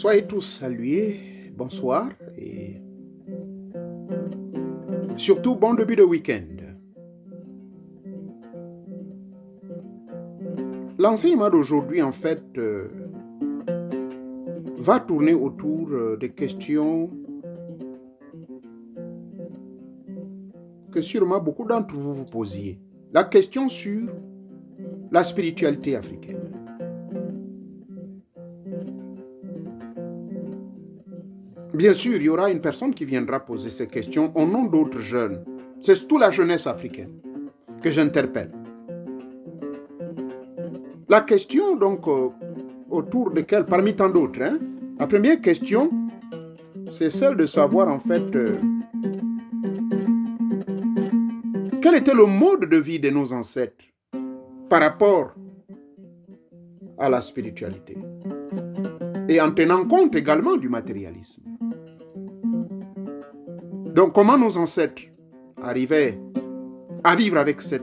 Soyez tous salués, bonsoir et surtout bon début de week-end. L'enseignement d'aujourd'hui, en fait, va tourner autour des questions que sûrement beaucoup d'entre vous vous posiez. La question sur la spiritualité africaine. Bien sûr, il y aura une personne qui viendra poser ces questions au nom d'autres jeunes. C'est surtout la jeunesse africaine que j'interpelle. La question, donc, autour de quelle, parmi tant d'autres, la première question, c'est celle de savoir, en fait, quel était le mode de vie de nos ancêtres par rapport à la spiritualité et en tenant compte également du matérialisme. Donc, comment nos ancêtres arrivaient à vivre avec cette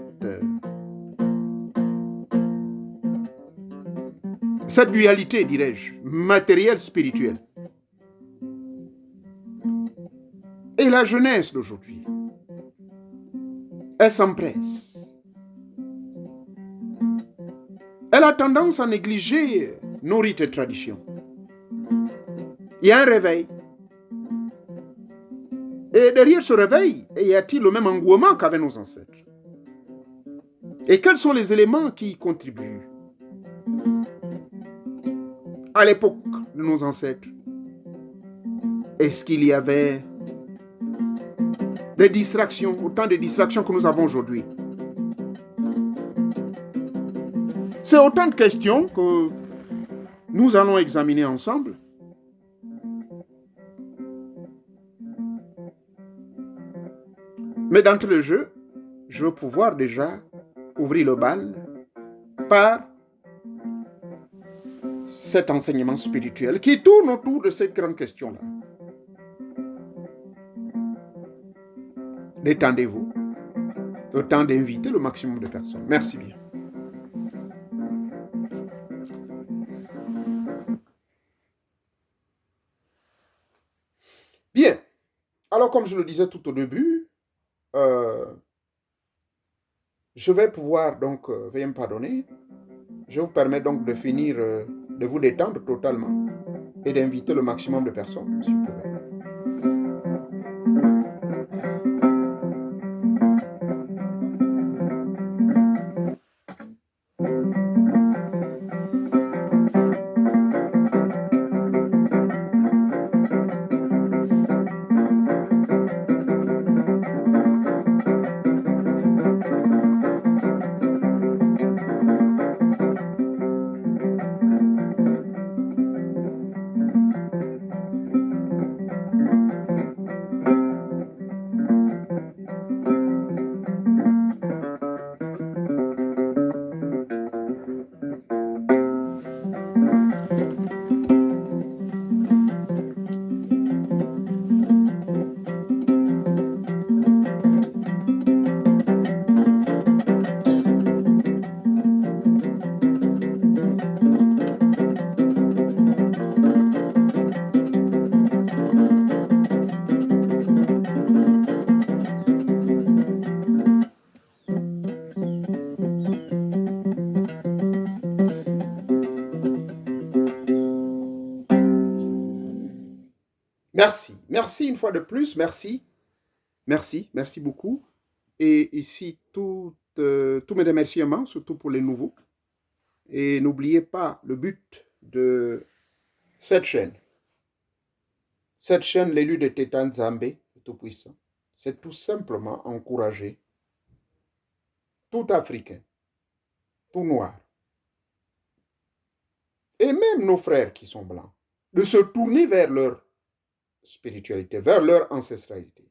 dualité, dirais-je, matérielle-spirituelle. Et la jeunesse d'aujourd'hui, elle s'empresse. Elle a tendance à négliger nos rites et traditions. Il y a un réveil. Et derrière ce réveil, y a-t-il le même engouement qu'avec nos ancêtres? Et quels sont les éléments qui y contribuent à l'époque de nos ancêtres? Est-ce qu'il y avait des distractions, autant de distractions que nous avons aujourd'hui? C'est autant de questions que nous allons examiner ensemble. Mais d'entrée de jeu, je veux pouvoir déjà ouvrir le bal par cet enseignement spirituel qui tourne autour de cette grande question-là. Détendez-vous, le temps d'inviter le maximum de personnes. Merci bien. Bien. Alors, comme je le disais tout au début, je vais pouvoir donc, veuillez me pardonner, je vous permets donc de finir, de vous détendre totalement et d'inviter le maximum de personnes, s'il vous plaît. Merci. Merci une fois de plus. Merci. Merci. Merci beaucoup. Et ici, tous mes remerciements, surtout pour les nouveaux. Et n'oubliez pas le but de cette chaîne. Cette chaîne, l'élu de Tétan Zambé, le Tout-Puissant, c'est tout simplement encourager tout Africain, tout Noir, et même nos frères qui sont blancs, de se tourner vers leur spiritualité, vers leur ancestralité.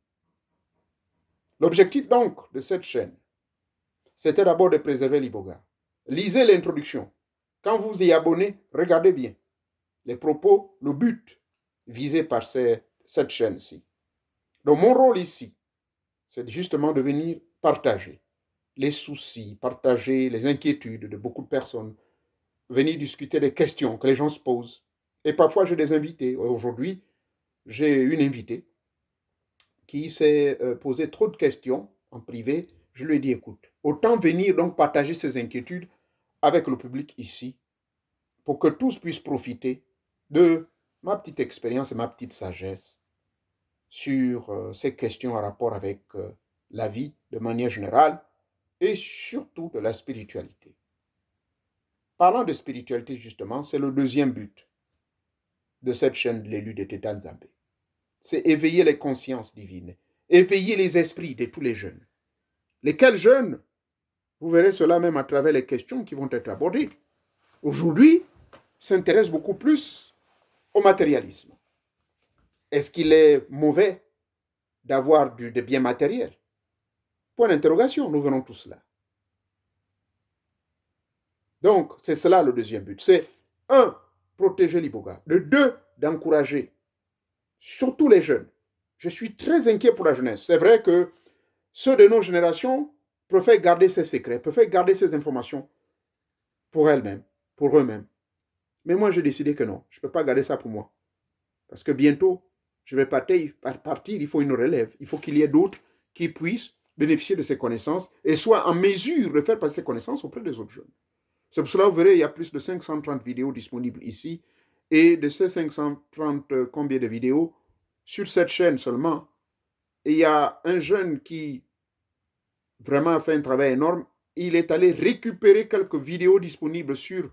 L'objectif donc de cette chaîne, c'était d'abord de préserver l'Iboga. Lisez l'introduction. Quand vous y abonnez, regardez bien les propos, le but visé par cette chaîne-ci. Donc mon rôle ici, c'est justement de venir partager les soucis, partager les inquiétudes de beaucoup de personnes, venir discuter des questions que les gens se posent Et parfois, j'ai des invités. Aujourd'hui, j'ai une invitée qui s'est posé trop de questions en privé. Je lui ai dit, écoute, autant venir donc partager ses inquiétudes avec le public ici pour que tous puissent profiter de ma petite expérience et ma petite sagesse sur ces questions en rapport avec la vie de manière générale et surtout de la spiritualité. Parlant de spiritualité, justement, c'est le deuxième but de cette chaîne de l'élu de Teta Nzambe. C'est éveiller les consciences divines, éveiller les esprits de tous les jeunes. Lesquels jeunes? Vous verrez cela même à travers les questions qui vont être abordées. Aujourd'hui, s'intéresse beaucoup plus au matérialisme. Est-ce qu'il est mauvais d'avoir des biens matériels? Point d'interrogation, nous verrons tout cela. Donc, c'est cela le deuxième but. C'est, un, protéger l'Iboga. De deux, d'encourager, surtout les jeunes. Je suis très inquiet pour la jeunesse. C'est vrai que ceux de nos générations préfèrent garder ces secrets, préfèrent garder ces informations pour elles-mêmes, pour eux-mêmes. Mais moi, j'ai décidé que non, je ne peux pas garder ça pour moi. Parce que bientôt, je vais partir, il faut une relève. Il faut qu'il y ait d'autres qui puissent bénéficier de ces connaissances et soient en mesure de faire passer ces connaissances auprès des autres jeunes. C'est pour cela que vous verrez, il y a plus de 530 vidéos disponibles ici. Et de ces 530 combien de vidéos, sur cette chaîne seulement, il y a un jeune qui vraiment a fait un travail énorme. Il est allé récupérer quelques vidéos disponibles sur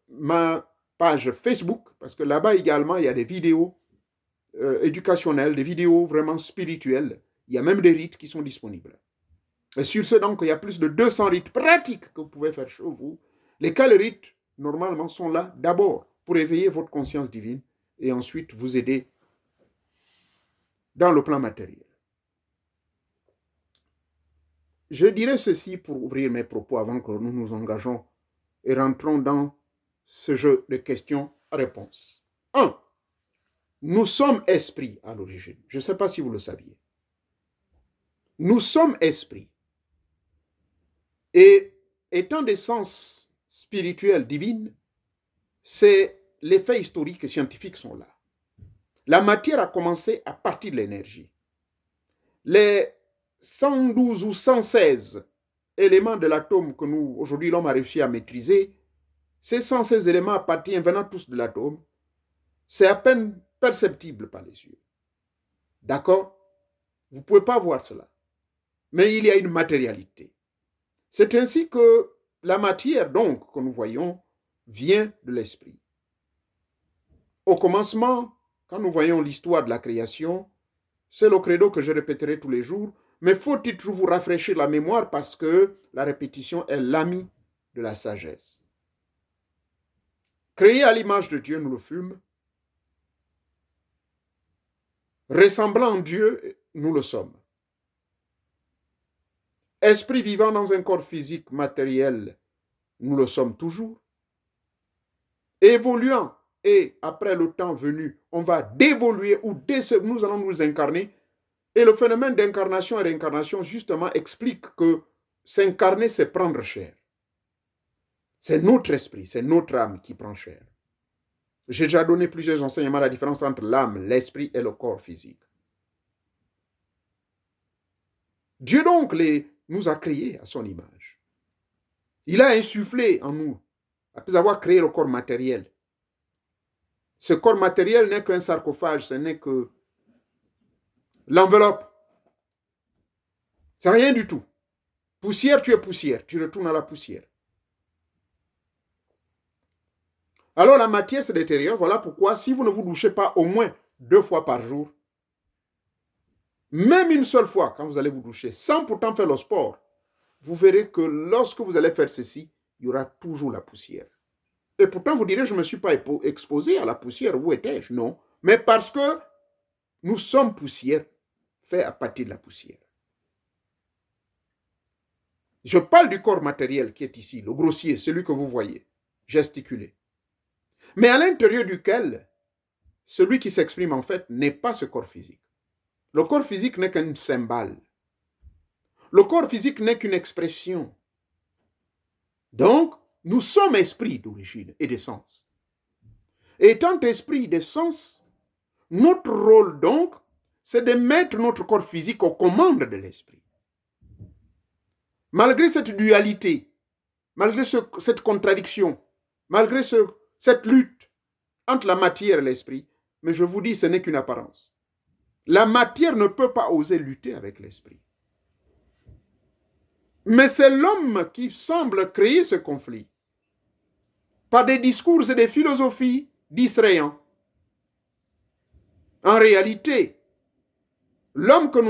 ma page Facebook, parce que là-bas également, il y a des vidéos éducationnelles, des vidéos vraiment spirituelles. Il y a même des rites qui sont disponibles. Et sur ce, donc, il y a plus de 200 rites pratiques que vous pouvez faire chez vous. Lesquels rites, normalement, sont là d'abord pour éveiller votre conscience divine et ensuite vous aider dans le plan matériel. Je dirais ceci pour ouvrir mes propos avant que nous nous engageons et rentrons dans ce jeu de questions-réponses. 1. Nous sommes esprits à l'origine. Je ne sais pas si vous le saviez. Nous sommes esprits. Et étant d'essence spirituelle divine, c'est les faits historiques et scientifiques sont là. La matière a commencé à partir de l'énergie. Les 112 ou 116 éléments de l'atome que nous, aujourd'hui, l'homme a réussi à maîtriser, ces 116 éléments appartiennent venant tous de l'atome. C'est à peine perceptible par les yeux. D'accord? Vous ne pouvez pas voir cela. Mais il y a une matérialité. C'est ainsi que la matière, donc, que nous voyons, vient de l'esprit. Au commencement, quand nous voyons l'histoire de la création, c'est le credo que je répéterai tous les jours, mais faut-il vous rafraîchir la mémoire parce que la répétition est l'ami de la sagesse. Créé à l'image de Dieu, nous le fûmes. Ressemblant en Dieu, nous le sommes. Esprit vivant dans un corps physique matériel, nous le sommes toujours. Évoluant, et après le temps venu, on va dévoluer ou nous allons nous incarner. Et le phénomène d'incarnation et réincarnation, justement, explique que s'incarner, c'est prendre chair. C'est notre esprit, c'est notre âme qui prend chair. J'ai déjà donné plusieurs enseignements, la différence entre l'âme, l'esprit et le corps physique. Dieu donc nous a créés à son image. Il a insufflé en nous, après avoir créé le corps matériel. Ce corps matériel n'est qu'un sarcophage, ce n'est que l'enveloppe. C'est rien du tout. Poussière, tu es poussière, tu retournes à la poussière. Alors la matière se détériore, voilà pourquoi si vous ne vous douchez pas au moins 2 fois par jour, même une seule fois quand vous allez vous doucher, sans pourtant faire le sport, vous verrez que lorsque vous allez faire ceci, il y aura toujours la poussière. Et pourtant, vous direz, je ne me suis pas exposé à la poussière, où étais-je? Non, mais parce que nous sommes poussière, fait à partir de la poussière. Je parle du corps matériel qui est ici, le grossier, celui que vous voyez, gesticulé. Mais à l'intérieur duquel, celui qui s'exprime en fait n'est pas ce corps physique. Le corps physique n'est qu'un symbole. Le corps physique n'est qu'une expression. Donc, nous sommes esprits d'origine et d'essence. Étant esprit des sens, notre rôle donc, c'est de mettre notre corps physique aux commandes de l'esprit. Malgré cette dualité, malgré cette contradiction, malgré cette lutte entre la matière et l'esprit, mais je vous dis, ce n'est qu'une apparence. La matière ne peut pas oser lutter avec l'esprit. Mais c'est l'homme qui semble créer ce conflit par des discours et des philosophies distrayants. En réalité, l'homme que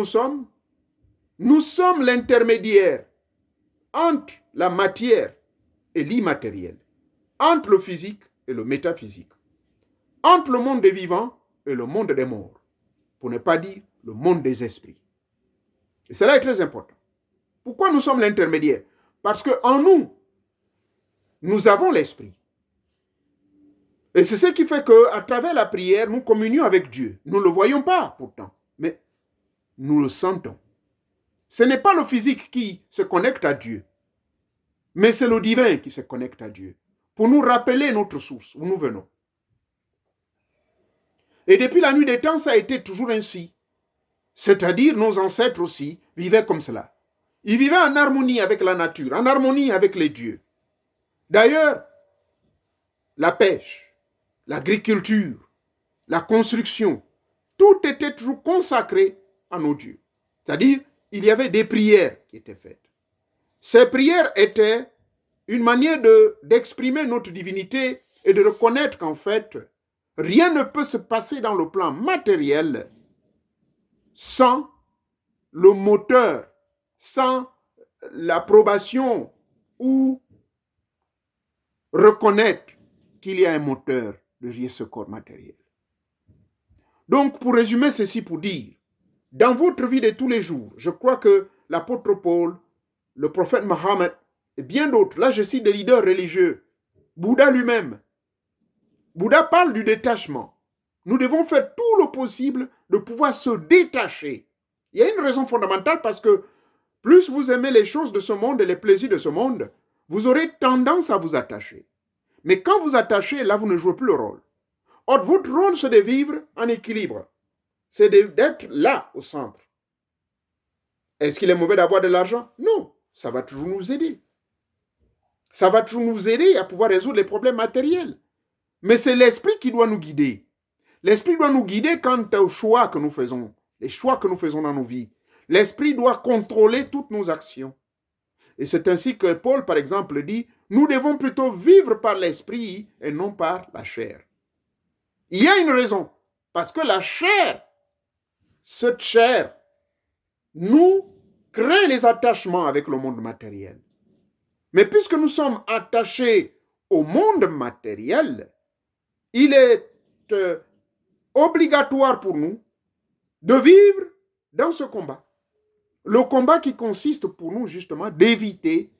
nous sommes l'intermédiaire entre la matière et l'immatériel, entre le physique et le métaphysique, entre le monde des vivants et le monde des morts, pour ne pas dire le monde des esprits. Et cela est très important. Pourquoi nous sommes l'intermédiaire? Parce qu'en nous, nous avons l'esprit. Et c'est ce qui fait qu'à travers la prière, nous communions avec Dieu. Nous ne le voyons pas pourtant, mais nous le sentons. Ce n'est pas le physique qui se connecte à Dieu, mais c'est le divin qui se connecte à Dieu, pour nous rappeler notre source, où nous venons. Et depuis la nuit des temps, ça a été toujours ainsi. C'est-à-dire, nos ancêtres aussi vivaient comme cela. Ils vivaient en harmonie avec la nature, en harmonie avec les dieux. D'ailleurs, la pêche, l'agriculture, la construction, tout était toujours consacré à nos dieux. C'est-à-dire, il y avait des prières qui étaient faites. Ces prières étaient une manière d'exprimer notre divinité et de reconnaître qu'en fait, rien ne peut se passer dans le plan matériel sans le moteur, sans l'approbation ou reconnaître qu'il y a un moteur derrière ce corps matériel. Donc, pour résumer ceci, pour dire, dans votre vie de tous les jours, je crois que l'apôtre Paul, le prophète Mohammed et bien d'autres, là je cite des leaders religieux, Bouddha lui-même, Bouddha parle du détachement. Nous devons faire tout le possible de pouvoir se détacher. Il y a une raison fondamentale parce que plus vous aimez les choses de ce monde et les plaisirs de ce monde, vous aurez tendance à vous attacher. Mais quand vous attachez, là vous ne jouez plus le rôle. Or, votre rôle, c'est de vivre en équilibre. C'est d'être là, au centre. Est-ce qu'il est mauvais d'avoir de l'argent? Non, ça va toujours nous aider. Ça va toujours nous aider à pouvoir résoudre les problèmes matériels. Mais c'est l'esprit qui doit nous guider. L'esprit doit nous guider quant aux choix que nous faisons, les choix que nous faisons dans nos vies. L'esprit doit contrôler toutes nos actions. Et c'est ainsi que Paul, par exemple, dit, nous devons plutôt vivre par l'esprit et non par la chair. Il y a une raison, parce que la chair, cette chair, nous crée les attachements avec le monde matériel. Mais puisque nous sommes attachés au monde matériel, il est obligatoire pour nous de vivre dans ce combat. Le combat qui consiste pour nous justement d'éviter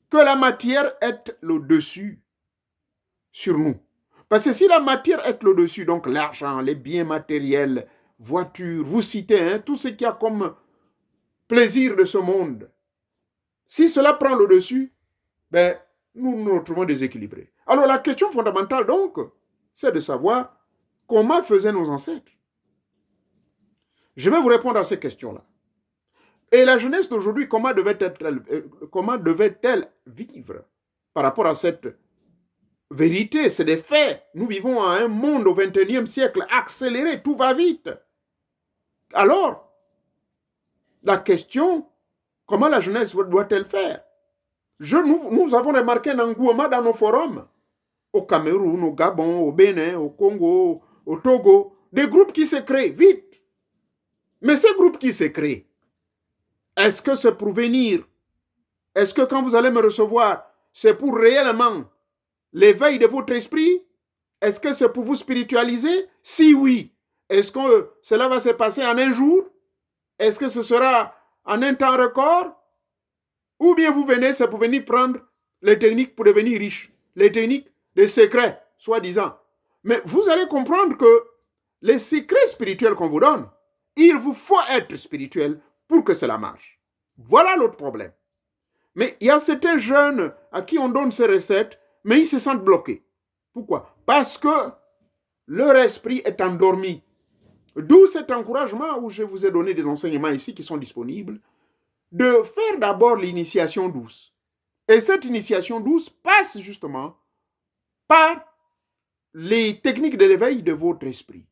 que la matière ait le dessus sur nous. Parce que si la matière est le dessus, donc l'argent, les biens matériels, voitures, vous citez tout ce qu'il y a comme plaisir de ce monde, si cela prend le dessus, nous nous retrouvons déséquilibrés. Alors la question fondamentale donc, c'est de savoir comment faisaient nos ancêtres. Je vais vous répondre à ces questions-là. Et la jeunesse d'aujourd'hui, comment devait-elle vivre par rapport à cette vérité? C'est des faits. Nous vivons à un monde au XXIe siècle accéléré, tout va vite. Alors, la question, comment la jeunesse doit-elle faire? Nous avons remarqué un engouement dans nos forums, au Cameroun, au Gabon, au Bénin, au Congo, au Togo, des groupes qui se créent vite. Mais ces groupes qui se créent, est-ce que c'est pour venir? Est-ce que quand vous allez me recevoir, c'est pour réellement l'éveil de votre esprit? Est-ce que c'est pour vous spiritualiser? Si oui, est-ce que cela va se passer en un jour? Est-ce que ce sera en un temps record? Ou bien vous venez, c'est pour venir prendre les techniques pour devenir riche, les techniques, les secrets, soi-disant. Mais vous allez comprendre que les secrets spirituels qu'on vous donne, il vous faut être spirituel pour que cela marche. Voilà l'autre problème. Mais il y a certains jeunes à qui on donne ces recettes, mais ils se sentent bloqués. Pourquoi? Parce que leur esprit est endormi. D'où cet encouragement où je vous ai donné des enseignements ici qui sont disponibles, de faire d'abord l'initiation douce. Et cette initiation douce passe justement par les techniques de l'éveil de votre esprit.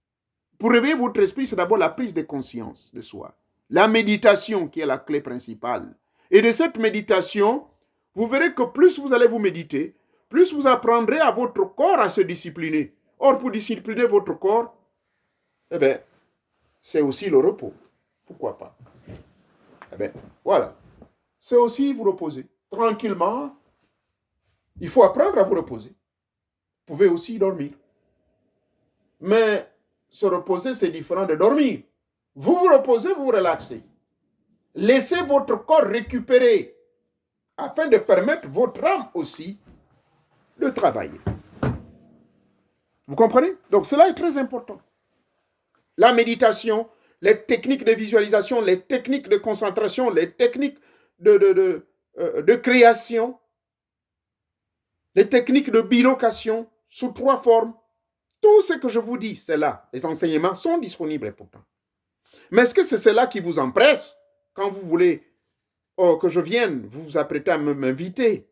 Pour réveiller votre esprit, c'est d'abord la prise de conscience de soi. La méditation qui est la clé principale. Et de cette méditation, vous verrez que plus vous allez vous méditer, plus vous apprendrez à votre corps à se discipliner. Or, pour discipliner votre corps, eh bien, c'est aussi le repos. Pourquoi pas? Eh bien, voilà. C'est aussi vous reposer. Tranquillement, il faut apprendre à vous reposer. Vous pouvez aussi dormir. Mais se reposer, c'est différent de dormir. Vous vous reposez, vous vous relaxez. Laissez votre corps récupérer afin de permettre votre âme aussi de travailler. Vous comprenez? Donc cela est très important. La méditation, les techniques de visualisation, les techniques de concentration, les techniques de création, les techniques de bilocation sous 3 formes. Tout ce que je vous dis, c'est là. Les enseignements sont disponibles pourtant. Mais est-ce que c'est cela qui vous empresse quand vous voulez que je vienne, vous vous apprêtez à m'inviter,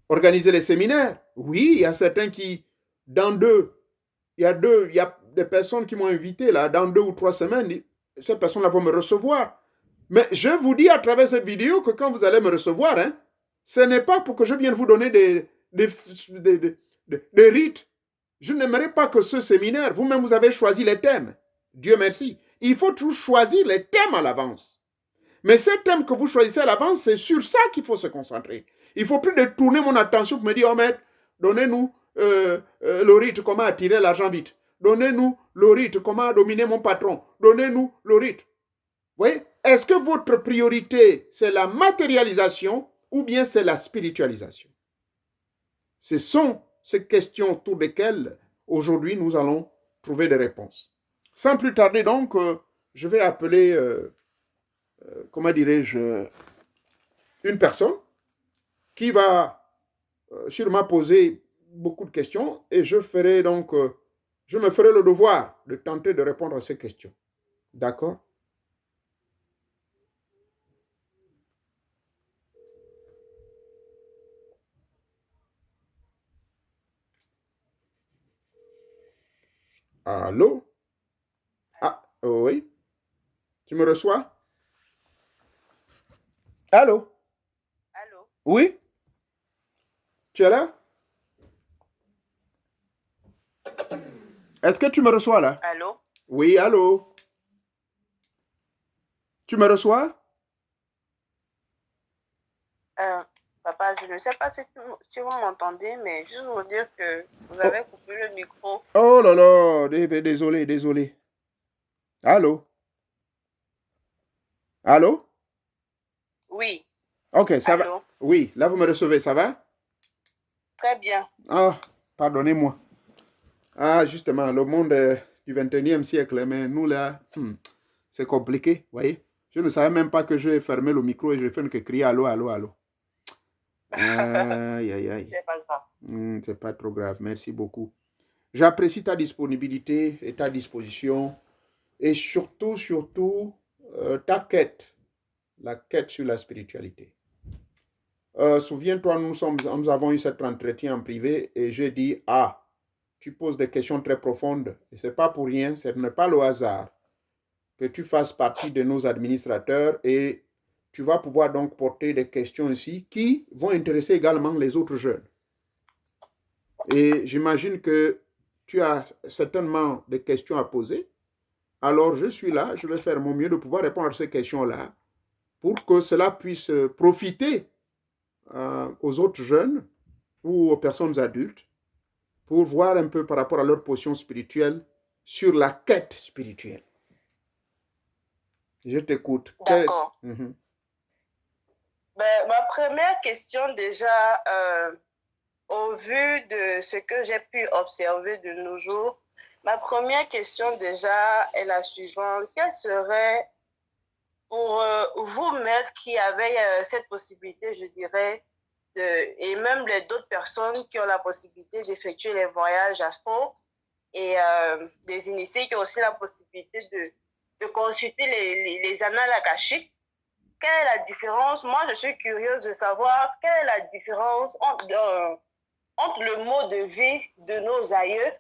organiser les séminaires? Oui, il y a certains qui, il y a des personnes qui m'ont invité là, dans 2 ou 3 semaines, ces personnes-là vont me recevoir. Mais je vous dis à travers cette vidéo que quand vous allez me recevoir, ce n'est pas pour que je vienne vous donner des rites. Je n'aimerais pas que ce séminaire, vous-même vous avez choisi les thèmes. Dieu merci. Il faut toujours choisir les thèmes à l'avance. Mais ces thèmes que vous choisissez à l'avance, c'est sur ça qu'il faut se concentrer. Il ne faut plus détourner mon attention pour me dire, oh maître, donnez-nous le rite, comment attirer l'argent vite. Donnez-nous le rite, comment dominer mon patron. Donnez-nous le rite. Vous voyez? Est-ce que votre priorité, c'est la matérialisation ou bien c'est la spiritualisation? Ce sont ces questions autour desquelles, aujourd'hui, nous allons trouver des réponses. Sans plus tarder, donc, je vais appeler, comment dirais-je, une personne qui va sûrement poser beaucoup de questions et je ferai donc, je me ferai le devoir de tenter de répondre à ces questions. D'accord? Allô? Ah, oui? Tu me reçois? Allô? Allô? Oui? Tu es là? Est-ce que tu me reçois là? Allô? Oui, allô? Tu me reçois? Papa, je ne sais pas si vous m'entendez, mais juste vous dire que vous avez coupé le micro. Oh là là, désolé, désolé. Allô? Allô? Oui. Ok, ça Allô? va. Oui, là vous me recevez, ça va? Très bien. Ah, pardonnez-moi. Ah, justement, le monde du 21e siècle, mais nous là, c'est compliqué, vous voyez? Je ne savais même pas que je vais fermer le micro et je fais que crier allô, allô, allô. Aïe, aïe, aïe. C'est pas grave. C'est pas trop grave, merci beaucoup. J'apprécie ta disponibilité et ta disposition et surtout, ta quête, la quête sur la spiritualité. Souviens-toi, nous avons eu cet entretien en privé et j'ai dit, tu poses des questions très profondes et ce n'est pas pour rien, ce n'est pas le hasard que tu fasses partie de nos administrateurs et tu vas pouvoir donc porter des questions ici qui vont intéresser également les autres jeunes. Et j'imagine que tu as certainement des questions à poser. Alors je suis là, je vais faire mon mieux de pouvoir répondre à ces questions-là pour que cela puisse profiter aux autres jeunes ou aux personnes adultes pour voir un peu par rapport à leur position spirituelle sur la quête spirituelle. Je t'écoute. D'accord. Ma première question déjà, au vu de ce que j'ai pu observer de nos jours, ma première question déjà est la suivante. Quelle serait pour vous, maître, qui avez cette possibilité, je dirais, et même les d'autres personnes qui ont la possibilité d'effectuer les voyages astro, et des initiés qui ont aussi la possibilité de consulter les annales akashiques. Quelle est la différence? Moi, je suis curieuse de savoir quelle est la différence entre le mode de vie de nos aïeux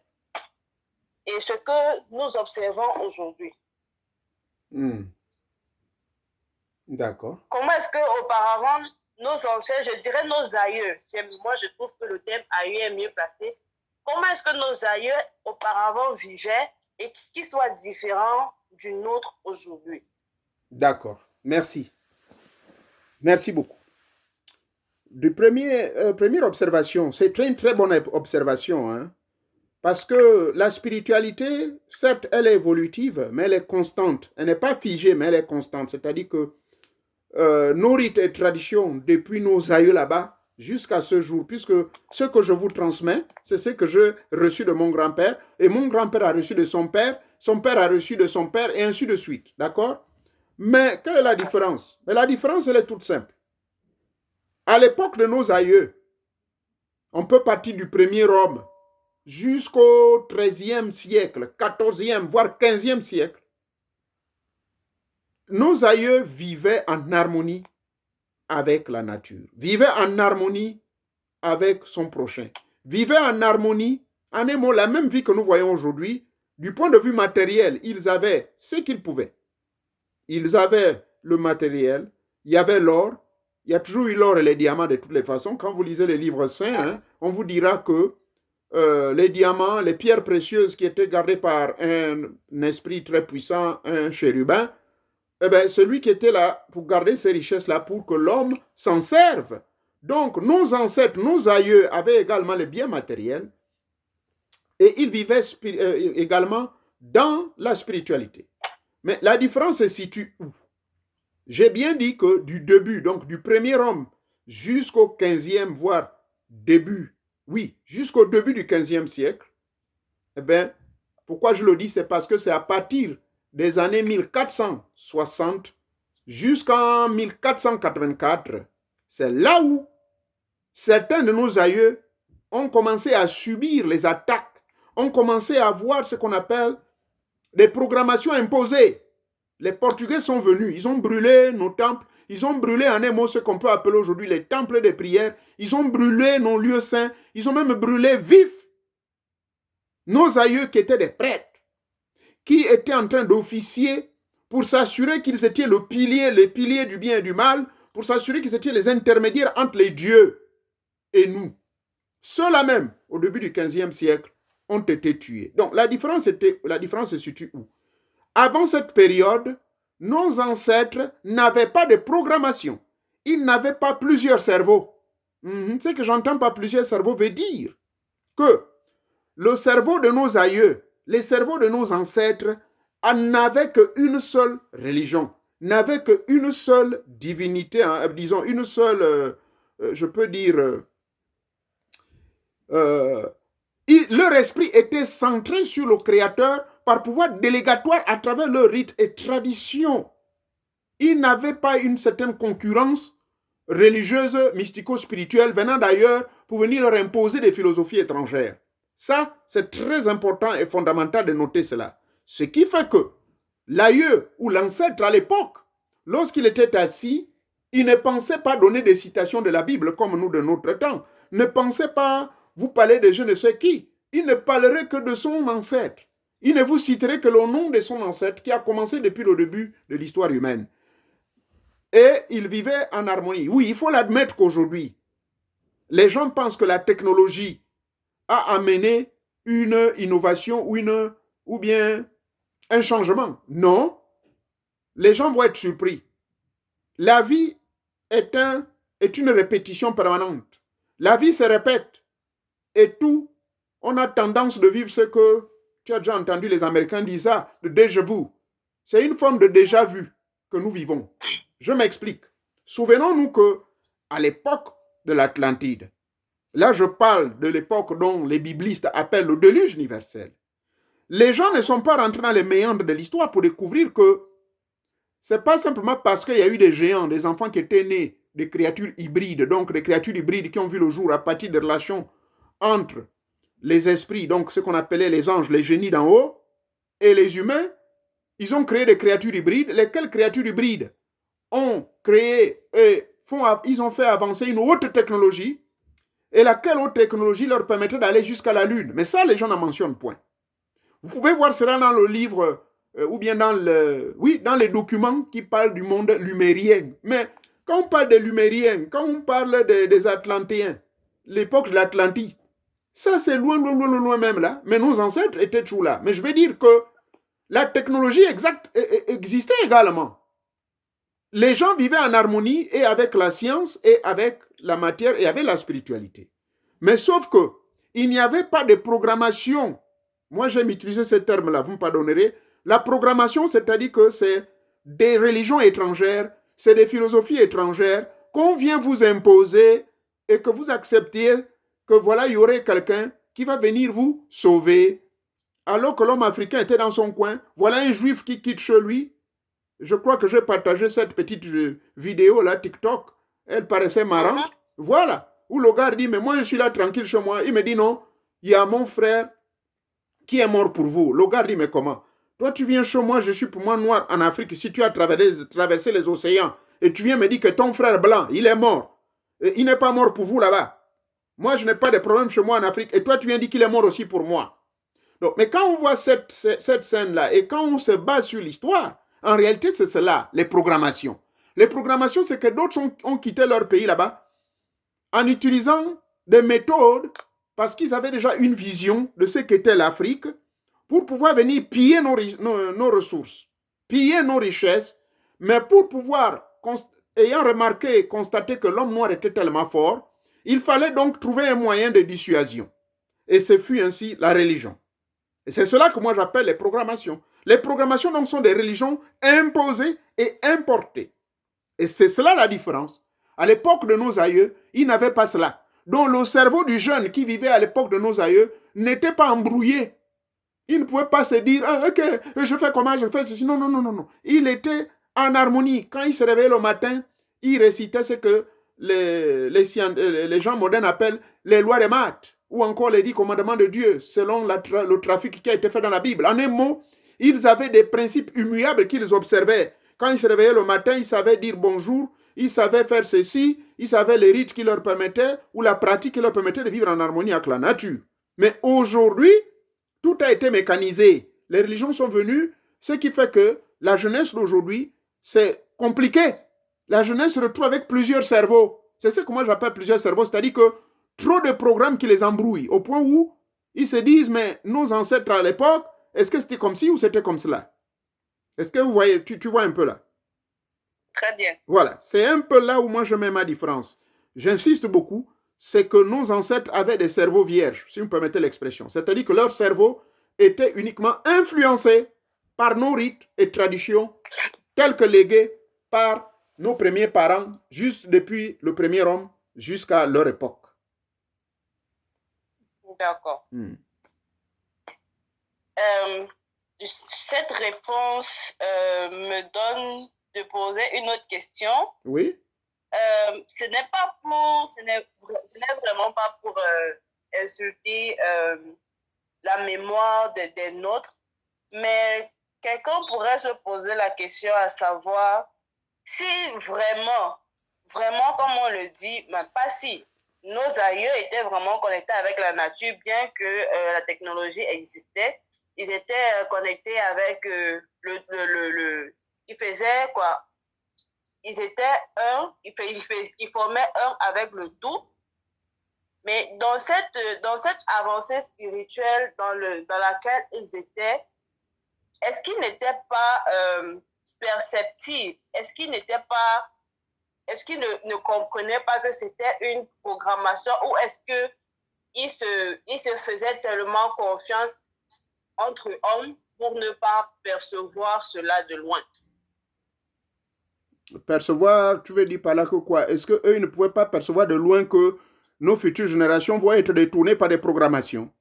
et ce que nous observons aujourd'hui. D'accord. Comment est-ce qu'auparavant, nos anciens, je dirais nos aïeux, moi je trouve que le terme aïeux est mieux placé, comment est-ce que nos aïeux auparavant vivaient et qui soit différent du nôtre aujourd'hui? D'accord. Merci. Merci beaucoup. Première observation, c'est une très bonne observation, hein, parce que la spiritualité, certes, elle est évolutive, mais elle est constante. Elle n'est pas figée, mais elle est constante. C'est-à-dire que nos rites et traditions, depuis nos aïeux là-bas, jusqu'à ce jour, puisque ce que je vous transmets, c'est ce que j'ai reçu de mon grand-père, et mon grand-père a reçu de son père a reçu de son père, et ainsi de suite. D'accord? Mais quelle est la différence? Mais la différence, elle est toute simple. À l'époque de nos aïeux, on peut partir du premier homme jusqu'au XIIIe siècle, XIVe, voire XVe siècle. Nos aïeux vivaient en harmonie avec la nature, vivaient en harmonie avec son prochain, vivaient en harmonie, en un mot, la même vie que nous voyons aujourd'hui. Du point de vue matériel, ils avaient ce qu'ils pouvaient. Ils avaient le matériel, il y avait l'or, il y a toujours eu l'or et les diamants de toutes les façons. Quand vous lisez les livres saints, hein, on vous dira que les diamants, les pierres précieuses qui étaient gardées par un esprit très puissant, un chérubin, eh bien, celui qui était là pour garder ces richesses-là, pour que l'homme s'en serve. Donc, nos ancêtres, nos aïeux avaient également les biens matériels et ils vivaient également dans la spiritualité. Mais la différence se situe où? J'ai bien dit que du début, donc du premier homme jusqu'au 15e, voire début, oui, jusqu'au début du 15e siècle, eh bien, pourquoi je le dis, c'est parce que c'est à partir des années 1460 jusqu'en 1484, c'est là où certains de nos aïeux ont commencé à subir les attaques, ont commencé à voir ce qu'on appelle des programmations imposées. Les Portugais sont venus, ils ont brûlé nos temples, ils ont brûlé en un mot ce qu'on peut appeler aujourd'hui les temples de prière, ils ont brûlé nos lieux saints, ils ont même brûlé vifs nos aïeux qui étaient des prêtres, qui étaient en train d'officier pour s'assurer qu'ils étaient les piliers du bien et du mal, pour s'assurer qu'ils étaient les intermédiaires entre les dieux et nous. Ceux-là même, au début du 15e siècle, ont été tués. Donc la différence se situe où? Avant cette période, nos ancêtres n'avaient pas de programmation. Ils n'avaient pas plusieurs cerveaux. Ce que j'entends par plusieurs cerveaux veut dire que le cerveau de nos aïeux, les cerveaux de nos ancêtres, n'avaient qu'une seule religion, n'avaient qu'une seule divinité, hein, disons une seule, je peux dire, leur esprit était centré sur le Créateur par pouvoir délégatoire à travers leurs rites et traditions. Ils n'avaient pas une certaine concurrence religieuse, mystico-spirituelle venant d'ailleurs pour venir leur imposer des philosophies étrangères. Ça, c'est très important et fondamental de noter cela. Ce qui fait que l'aïeux ou l'ancêtre à l'époque, lorsqu'il était assis, il ne pensait pas donner des citations de la Bible comme nous de notre temps, ne pensait pas vous parler de je ne sais qui. Il ne parlerait que de son ancêtre. Il ne vous citerait que le nom de son ancêtre qui a commencé depuis le début de l'histoire humaine. Et il vivait en harmonie. Oui, il faut l'admettre qu'aujourd'hui, les gens pensent que la technologie a amené une innovation ou bien un changement. Non, les gens vont être surpris. La vie est une répétition permanente. La vie se répète. Et tout, on a tendance de vivre ce que tu as déjà entendu les Américains dire ça, le déjà-vu. C'est une forme de déjà-vu que nous vivons. Je m'explique. Souvenons-nous que à l'époque de l'Atlantide, là je parle de l'époque dont les biblistes appellent le déluge universel, les gens ne sont pas rentrés dans les méandres de l'histoire pour découvrir que ce n'est pas simplement parce qu'il y a eu des géants, des enfants qui étaient nés, des créatures hybrides, donc des créatures hybrides qui ont vu le jour à partir des relations entre les esprits, donc ce qu'on appelait les anges, les génies d'en haut, et les humains, ils ont créé des créatures hybrides. Lesquelles créatures hybrides ont créé et ils ont fait avancer une haute technologie, et laquelle haute technologie leur permettait d'aller jusqu'à la Lune. Mais ça, les gens n'en mentionnent point. Vous pouvez voir cela dans le livre, ou bien dans les documents qui parlent du monde lumérien. Mais quand on parle des Lumériens, quand on parle des Atlantéens, l'époque de l'Atlantide, ça c'est loin, loin, loin, loin même là. Mais nos ancêtres étaient toujours là. Mais je vais dire que la technologie exacte existait également. Les gens vivaient en harmonie et avec la science et avec la matière et avec la spiritualité. Mais sauf que il n'y avait pas de programmation. Moi, j'aime utiliser ce terme-là, vous me pardonnerez. La programmation, c'est-à-dire que c'est des religions étrangères, c'est des philosophies étrangères qu'on vient vous imposer et que vous acceptiez que voilà, il y aurait quelqu'un qui va venir vous sauver. Alors que l'homme africain était dans son coin, voilà un juif qui quitte chez lui. Je crois que j'ai partagé cette petite vidéo là, TikTok. Elle paraissait marrante. Voilà. Où le gars dit, mais moi je suis là tranquille chez moi. Il me dit non, il y a mon frère qui est mort pour vous. Le gars dit, mais comment? Toi tu viens chez moi, je suis pour moi noir en Afrique. Si tu as traversé les océans et tu viens me dire que ton frère blanc, il est mort. Et il n'est pas mort pour vous là-bas. Moi je n'ai pas de problème chez moi en Afrique. Et toi tu viens dire qu'il est mort aussi pour moi. Donc, mais quand on voit cette scène-là et quand on se base sur l'histoire, en réalité, c'est cela, les programmations. Les programmations, c'est que d'autres ont quitté leur pays là-bas en utilisant des méthodes parce qu'ils avaient déjà une vision de ce qu'était l'Afrique pour pouvoir venir piller nos ressources, piller nos richesses, mais pour pouvoir, ayant remarqué et constaté que l'homme noir était tellement fort, il fallait donc trouver un moyen de dissuasion. Et ce fut ainsi la religion. Et c'est cela que moi j'appelle les programmations. Les programmations donc sont des religions imposées et importées. Et c'est cela la différence. À l'époque de nos aïeux, ils n'avaient pas cela. Donc le cerveau du jeune qui vivait à l'époque de nos aïeux n'était pas embrouillé. Il ne pouvait pas se dire, ah, ok, je fais comment, je fais ceci. Non, non, non, non, non. Il était en harmonie. Quand il se réveillait le matin, il récitait ce que les gens modernes appellent les lois des maths, ou encore les 10 commandements de Dieu, selon le trafic qui a été fait dans la Bible. En un mot, ils avaient des principes immuables qu'ils observaient. Quand ils se réveillaient le matin, ils savaient dire bonjour, ils savaient faire ceci, ils savaient les rites qui leur permettaient, ou la pratique qui leur permettait de vivre en harmonie avec la nature. Mais aujourd'hui, tout a été mécanisé. Les religions sont venues, ce qui fait que la jeunesse d'aujourd'hui, c'est compliqué. La jeunesse se retrouve avec plusieurs cerveaux. C'est ce que moi j'appelle plusieurs cerveaux, c'est-à-dire que trop de programmes qui les embrouillent, au point où ils se disent, mais nos ancêtres à l'époque, est-ce que c'était comme ci ou c'était comme cela? Est-ce que vous voyez, tu vois un peu là? Très bien. Voilà, c'est un peu là où moi je mets ma différence. J'insiste beaucoup, c'est que nos ancêtres avaient des cerveaux vierges, si vous me permettez l'expression. C'est-à-dire que leur cerveau était uniquement influencé par nos rites et traditions tels que légués par nos premiers parents, juste depuis le premier homme jusqu'à leur époque. D'accord. Cette réponse me donne de poser une autre question. Oui. Ce n'est vraiment pas pour insulter la mémoire des nôtres, mais quelqu'un pourrait se poser la question à savoir si vraiment, comme on le dit, mais pas si, nos aïeux étaient vraiment connectés avec la nature, bien que la technologie existait, ils étaient connectés avec ils faisaient quoi? Ils étaient un, ils formaient un avec le tout. Mais dans cette avancée spirituelle dans laquelle ils étaient, est-ce qu'ils n'étaient pas perceptibles? Est-ce qu'ils ne comprenaient pas que c'était une programmation, ou est-ce qu'ils se faisaient tellement confiance entre hommes pour ne pas percevoir cela de loin? Percevoir, tu veux dire par là que quoi? Est-ce qu'eux, ils ne pouvaient pas percevoir de loin que nos futures générations vont être détournées par des programmations?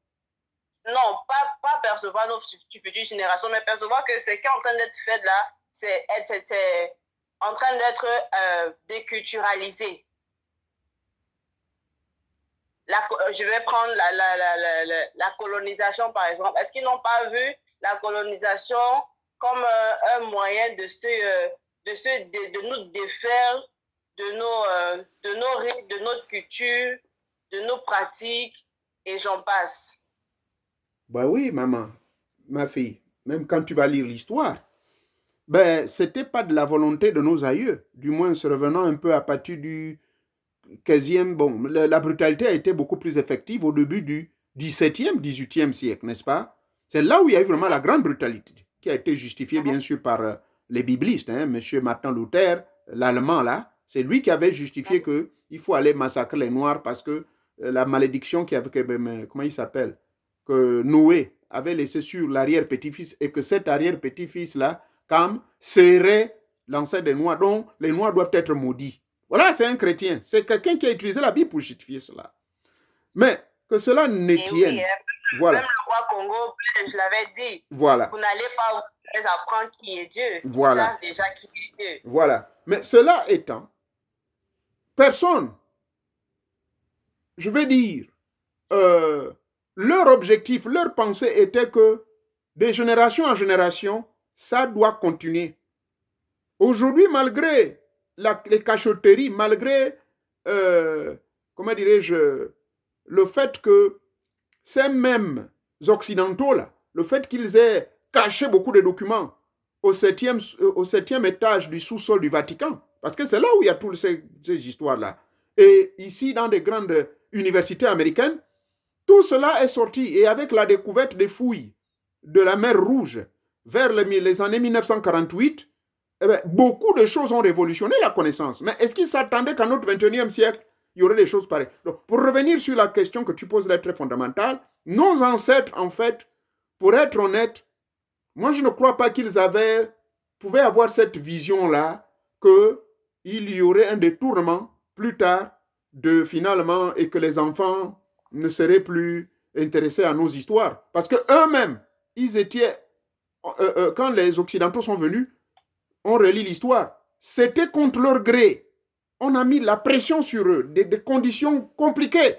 Non, pas percevoir nos futures générations, mais percevoir que ce qui est en train d'être fait là, c'est en train d'être déculturalisé. je vais prendre la colonisation, par exemple. Est-ce qu'ils n'ont pas vu la colonisation comme un moyen de nous défaire de nos rites, de notre culture, de nos pratiques, et j'en passe? Ben oui, maman, ma fille, même quand tu vas lire l'histoire, ben, c'était pas de la volonté de nos aïeux, du moins se revenant un peu à partir du 15e. Bon, la brutalité a été beaucoup plus effective au début du 17e, 18e siècle, n'est-ce pas? C'est là où il y a eu vraiment la grande brutalité, qui a été justifiée bien sûr par les biblistes, hein, M. Martin Luther, l'allemand là, c'est lui qui avait justifié qu'il faut aller massacrer les Noirs parce que la malédiction qui avait, comment il s'appelle, que Noé avait laissé sur l'arrière-petit-fils et que cet arrière-petit-fils-là, Cam, serait l'ancêtre des Noirs, donc les Noirs doivent être maudits. Voilà, c'est un chrétien. C'est quelqu'un qui a utilisé la Bible pour justifier cela. Mais que cela ne tienne. Oui, voilà. Même le roi Congo, je l'avais dit. Voilà. Vous n'allez pas vous apprendre qui est Dieu. Voilà. Ils savent déjà qui est Dieu. Voilà. Mais cela étant, personne, je vais dire, leur objectif, leur pensée était que de génération en génération, ça doit continuer. Aujourd'hui, malgré les cachotteries, malgré, comment dirais-je, le fait que ces mêmes Occidentaux-là, le fait qu'ils aient caché beaucoup de documents au septième étage du sous-sol du Vatican, parce que c'est là où il y a toutes ces histoires-là. Et ici, dans des grandes universités américaines, tout cela est sorti. Et avec la découverte des fouilles de la mer Rouge vers les années 1948, eh bien, beaucoup de choses ont révolutionné la connaissance. Mais est-ce qu'ils s'attendaient qu'à notre 21e siècle, il y aurait des choses pareilles? Donc, pour revenir sur la question que tu poses, là, très fondamentale, nos ancêtres, en fait, pour être honnête, moi, je ne crois pas qu'ils pouvaient avoir cette vision-là, qu'il y aurait un détournement plus tard finalement, et que les enfants ne seraient plus intéressés à nos histoires. Parce qu'eux-mêmes, ils étaient, quand les Occidentaux sont venus, on relit l'histoire, c'était contre leur gré. On a mis la pression sur eux, des conditions compliquées.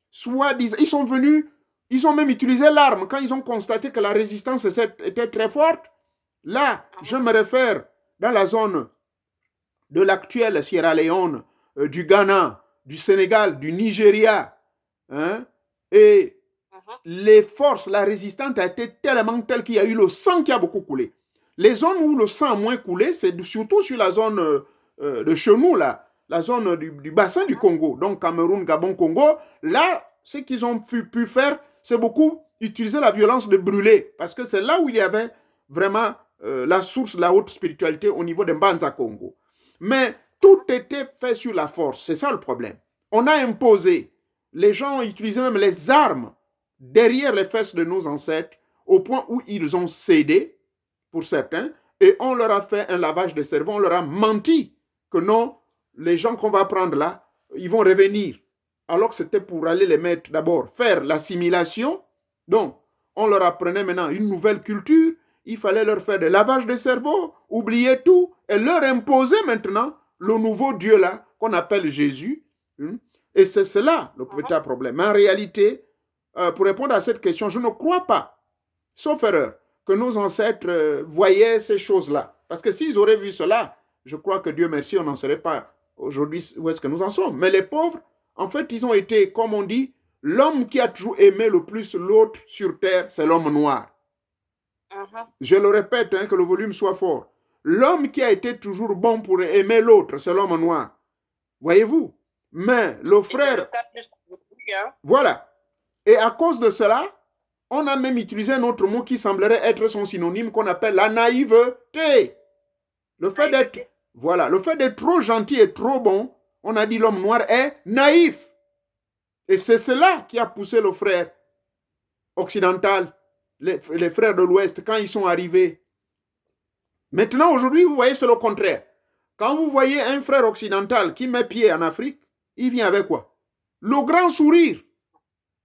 Soit ils sont venus, ils ont même utilisé l'arme quand ils ont constaté que la résistance était très forte. Là, je me réfère dans la zone de l'actuelle Sierra Leone, du Ghana, du Sénégal, du Nigeria. Hein, et les forces, la résistance a été tellement telle qu'il y a eu le sang qui a beaucoup coulé. Les zones où le sang a moins coulé, c'est surtout sur la zone de chez nous, là, la zone du bassin du Congo, donc Cameroun, Gabon, Congo. Là, ce qu'ils ont pu faire, c'est beaucoup utiliser la violence de brûler, parce que c'est là où il y avait vraiment la source de la haute spiritualité au niveau de Mbanza Congo. Mais tout était fait sur la force, c'est ça le problème. On a imposé, les gens utilisaient même les armes derrière les fesses de nos ancêtres, au point où ils ont cédé, pour certains, et on leur a fait un lavage de cerveau, on leur a menti que non, les gens qu'on va prendre là, ils vont revenir. Alors que c'était pour aller les mettre d'abord, faire l'assimilation. Donc, on leur apprenait maintenant une nouvelle culture, il fallait leur faire des lavages de cerveau, oublier tout, et leur imposer maintenant le nouveau Dieu là, qu'on appelle Jésus. Et c'est cela le petit problème. Mais en réalité, pour répondre à cette question, je ne crois pas, sauf erreur, que nos ancêtres voyaient ces choses-là. Parce que s'ils auraient vu cela, je crois que Dieu merci, on n'en serait pas aujourd'hui où est-ce que nous en sommes. Mais les pauvres, en fait, ils ont été, comme on dit, l'homme qui a toujours aimé le plus l'autre sur terre, c'est l'homme noir. Je le répète, hein, que le volume soit fort. L'homme qui a été toujours bon pour aimer l'autre, c'est l'homme noir. Voyez-vous? Mais le frère... Voilà. Et à cause de cela, on a même utilisé un autre mot qui semblerait être son synonyme, qu'on appelle la naïveté. Le fait d'être, voilà, le fait d'être trop gentil et trop bon, on a dit l'homme noir est naïf. Et c'est cela qui a poussé le frère occidental, les frères de l'Ouest, quand ils sont arrivés. Maintenant, aujourd'hui, vous voyez, c'est le contraire. Quand vous voyez un frère occidental qui met pied en Afrique, il vient avec quoi? Le grand sourire,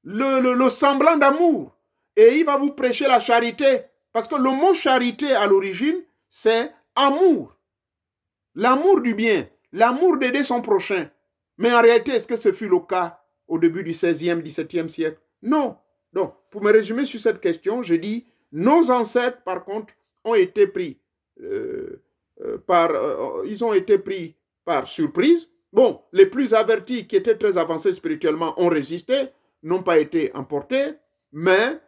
le semblant d'amour. Et il va vous prêcher la charité. Parce que le mot charité, à l'origine, c'est amour. L'amour du bien, l'amour d'aider son prochain. Mais en réalité, est-ce que ce fut le cas au début du 16e, 17e siècle. Non. Donc, pour me résumer sur cette question, je dis, nos ancêtres, par contre, ont été pris ils ont été pris par surprise. Bon, les plus avertis qui étaient très avancés spirituellement ont résisté, n'ont pas été emportés, mais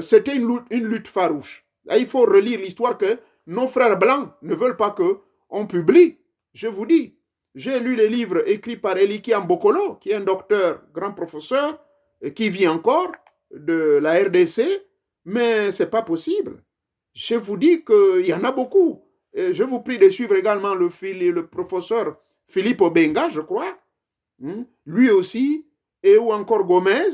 c'était une lutte farouche. Et il faut relire l'histoire que nos frères blancs ne veulent pas qu'on publie. Je vous dis, j'ai lu les livres écrits par Eliki Ambokolo, qui est un docteur, grand professeur, qui vit encore de la RDC, mais ce n'est pas possible. Je vous dis qu'il y en a beaucoup. Et je vous prie de suivre également le professeur Philippe Obenga, je crois, lui aussi, et ou encore Gomez,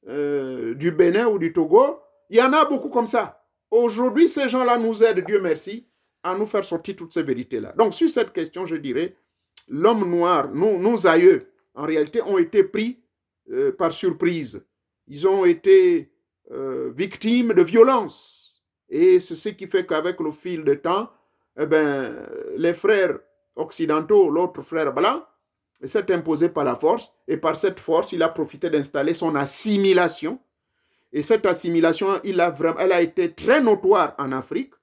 du Bénin ou du Togo. Il y en a beaucoup comme ça. Aujourd'hui, ces gens-là nous aident, Dieu merci, à nous faire sortir toutes ces vérités-là. Donc, sur cette question, je dirais, l'homme noir, nos aïeux, en réalité, ont été pris par surprise. Ils ont été victimes de violences. Et c'est ce qui fait qu'avec le fil de temps, eh ben, les frères occidentaux, l'autre frère blanc, s'est imposé par la force. Et par cette force, il a profité d'installer son assimilation. Et cette assimilation, elle a été très notoire en Afrique